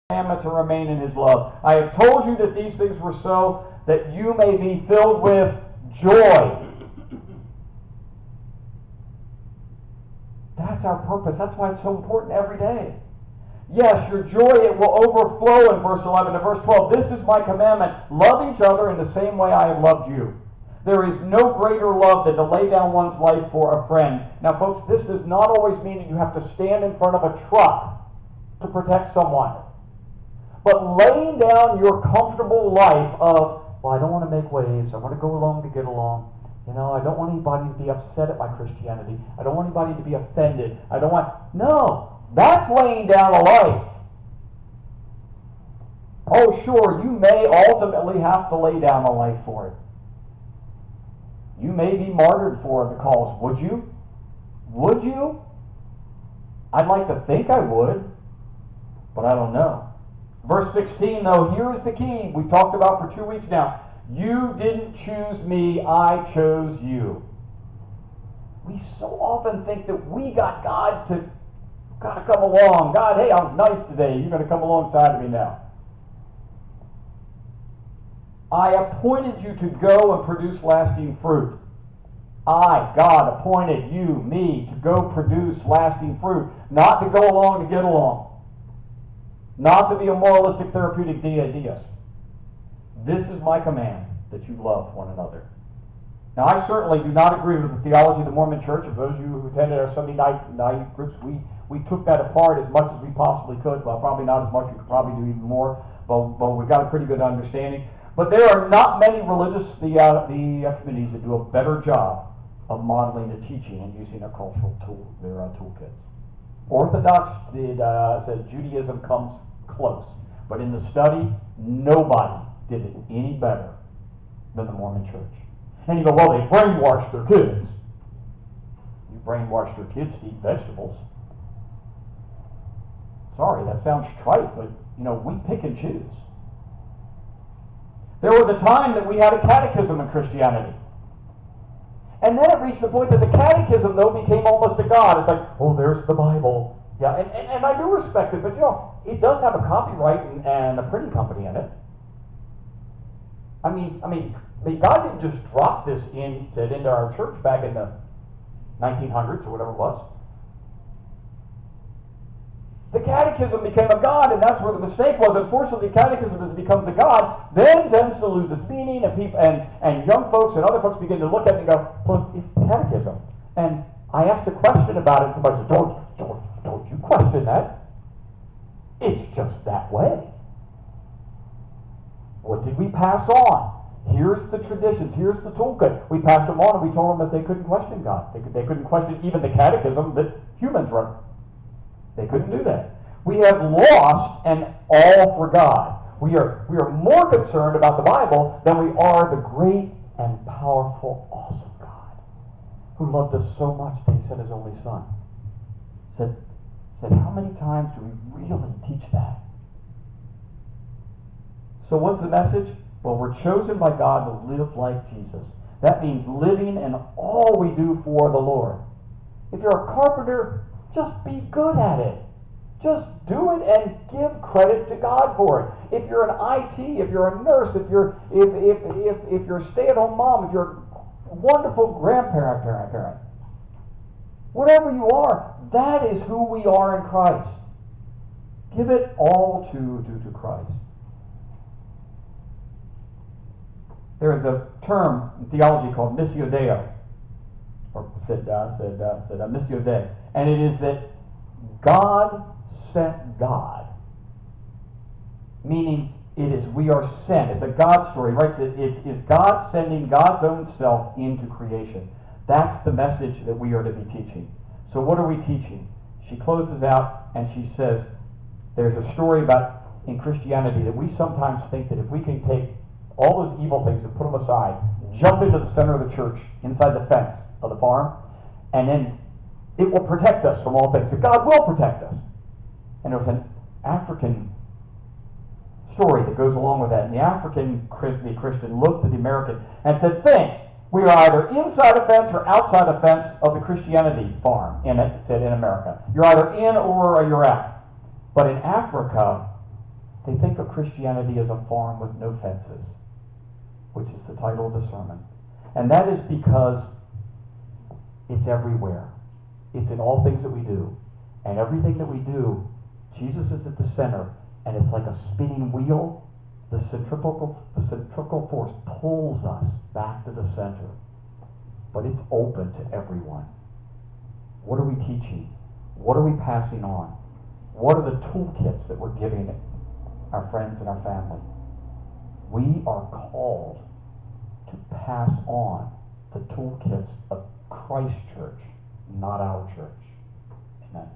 commandments and remain in his love. I have told you that these things were so that you may be filled with joy. That's our purpose. That's why it's so important every day. Yes, your joy, it will overflow in verse 11. And verse 12, this is my commandment. Love each other in the same way I have loved you. There is no greater love than to lay down one's life for a friend. Now, folks, this does not always mean that you have to stand in front of a truck to protect someone. But laying down your comfortable life of, well, I don't want to make waves. I want to go along to get along. You know, I don't want anybody to be upset at my Christianity. I don't want anybody to be offended. I don't want... No, that's laying down a life. Oh, sure, you may ultimately have to lay down a life for it. You may be martyred for the cause. Would you? Would you? I'd like to think I would, but I don't know. Verse 16, though, here is the key we talked about for 2 weeks now. You didn't choose me, I chose you. We so often think that we got God to come along. God, hey, I was nice today. You're going to come alongside of me now. I appointed you to go and produce lasting fruit. I, God, appointed you, me, to go produce lasting fruit. Not to go along to get along. Not to be a moralistic therapeutic deist. This is my command, that you love one another. Now, I certainly do not agree with the theology of the Mormon Church. Of those of you who attended our Sunday night groups, we took that apart as much as we possibly could. Well, probably not as much. We could probably do even more. But we've got a pretty good understanding. But there are not many religious communities that do a better job of modeling the teaching and using their cultural their toolkits. Orthodox said Judaism comes close. But in the study, nobody did it any better than the Mormon Church. And you go, well, they brainwashed their kids. You brainwashed your kids to eat vegetables. Sorry, that sounds trite, but, we pick and choose. There was a time that we had a catechism in Christianity. And then it reached the point that the catechism, though, became almost a god. It's like, oh, there's the Bible. Yeah, and I do respect it, but, it does have a copyright and a printing company in it. I mean, God didn't just drop this into our church back in the 1900s or whatever it was. The catechism became a god, and that's where the mistake was. Unfortunately, the catechism, as it becomes a god, then tends to lose its meaning, and young folks and other folks begin to look at it and go, well, it's catechism. And I asked a question about it, and somebody said, don't you question that. It's just that way. What did we pass on? Here's the traditions. Here's the toolkit. We passed them on, and we told them that they couldn't question God. They couldn't question even the catechism that humans wrote. They couldn't do that. We have lost and all for God. We are more concerned about the Bible than we are the great and powerful, awesome God who loved us so much that He sent His only Son. Said, how many times do we really teach that? So what's the message? Well, we're chosen by God to live like Jesus. That means living in all we do for the Lord. If you're a carpenter, just be good at it. Just do it and give credit to God for it. If you're an IT, if you're a nurse, if you're a stay-at-home mom, if you're a wonderful grandparent, whatever you are, that is who we are in Christ. Give it all to Christ. There is a term in theology called missio Dei, or said missio Dei, and it is that God sent God, meaning we are sent. It's a God story, right? It's God sending God's own self into creation. That's the message that we are to be teaching. So what are we teaching? She closes out and she says, there's a story about in Christianity that we sometimes think that if we can take all those evil things and put them aside, jump into the center of the church, inside the fence of the farm, and then it will protect us from all things. That God will protect us. And there was an African story that goes along with that. And the African Christian looked at the American and said, think, we are either inside a fence or outside a fence of the Christianity farm, in America. You're either in or you're out. But in Africa, They think of Christianity as a farm with no fences, which is the title of the sermon. And that is because it's everywhere. It's in all things that we do. And everything that we do, Jesus is at the center, and it's like a spinning wheel. The centrifugal force pulls us back to the center. But it's open to everyone. What are we teaching? What are we passing on? What are the toolkits that we're giving our friends and our family? We are called to pass on the toolkits of Christ Church, not our church. Amen.